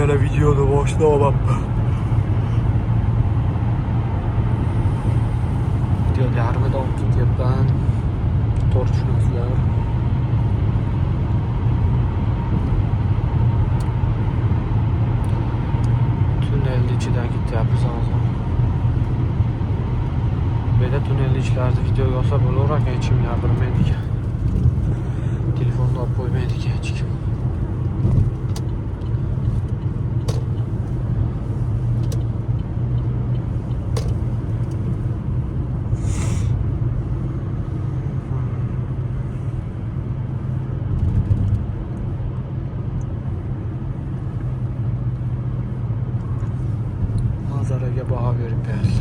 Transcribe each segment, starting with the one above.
yana videoni boshlab videoga yarmi davom ketyapman. To'g'ri tushunasizlar. Tunnelni ichidan ketyapmiz hozir. Bu yerda tunnelni ichlarida videoga olsa bo'laverar ekan, hech kim gapirmaydi ekan. Telefonni olib qo'ymaydi ekan hech kim. Manzaraga baho berib berdi.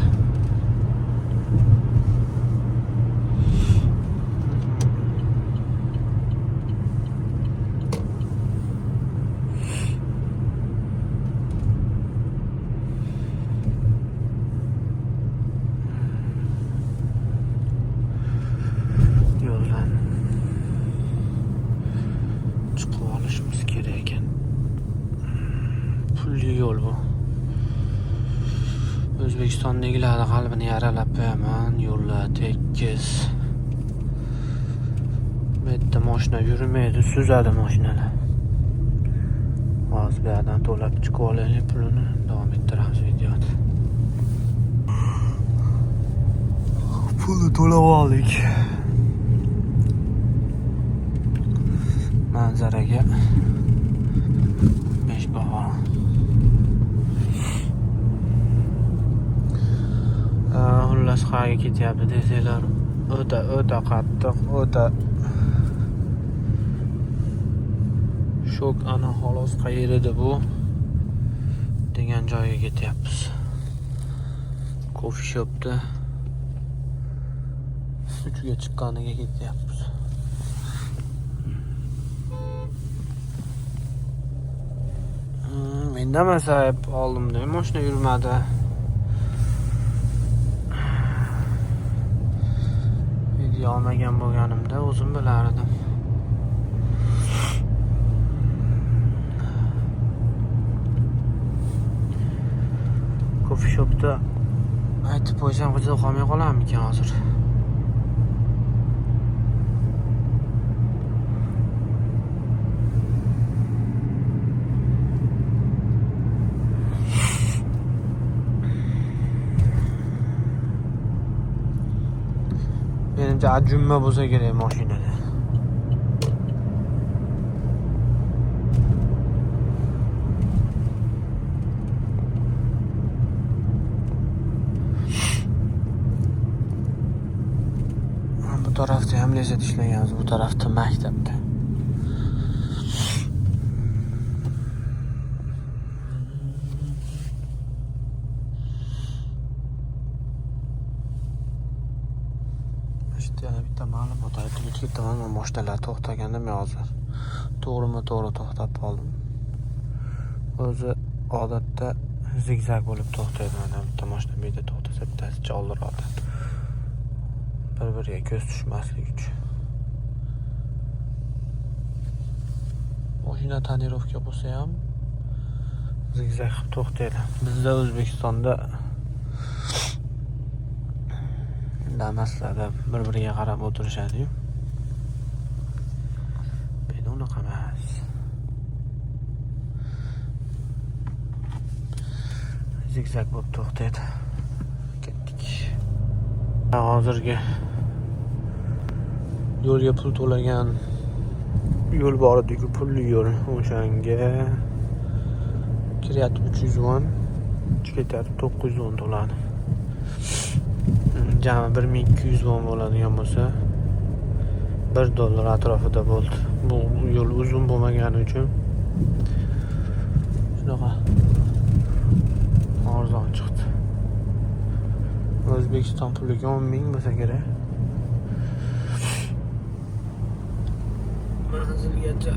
Yo'ldan chiqib olishimiz kerak ekan. Pulli yo'l bu. O'zbekistondagilarning qalbini yaralab qo'yaman. Yo'llar tekis. Bu yerda mashina yurmaydi, suzadi mashinalar. Hozir bu yerdan to'lab chiqib olaylik, pulini davom ettiramiz videoni. Pulni to'lab oldik. Manzaraga 5 baho. Xullas qayerga ketyapti desanglar, o'ta qattiq, o'ta shok. Ana xolos qayerda bu degan joyga ketyapmiz. Coffee shopda uchiga chiqqaniga ketyapmiz. Mendamasa oldimda mashina yurmadi. Video olmagan bo'lganimda o'zim bilardim. Coffee shopda aytib qo'ysam qiziq qolmay qolarmikan hozir? Menimcha ajunma bo'lsa kerak mashinada. Bu tarafda ham lezzat ishlaganmiz, bu tarafda maktabda. Yana bitta ma'lumot aytib ketaman. Mashinalar to'xtaganda men hozir to'g'ri to'xtab qoldim. O'zi odatda zigzag bo'lib to'xtaydi. Mana bitta mashina bu yerda to'xtasa, bittasi oldinroqda. Bir-biriga ko'z tushmasligi uchun. Mashina tonirovka bo'lsa ham zigzag qilib to'xtaydi. Bizda O'zbekistonda damaslarda bir-biriga qarab o'tirishadi-yu. Men unaqa emas. Zigzag bo'lib to'xtaydi. Ketdik. Hozirgi yo'lga pul to'lagan yo'l bor edi-ku, pulli yo'l. O'shanga kiryapti 310, chiqyapti 910 to'ladi. Jami 1200 won bo'ladigan bo'lsa $1 atrofida bo'ldi. Bu yo'l uzun bo'lmagani uchun shunaqa arzon chiqdi. O'zbekiston puliga 10,000 bo'lsa kerak. Manzilgacha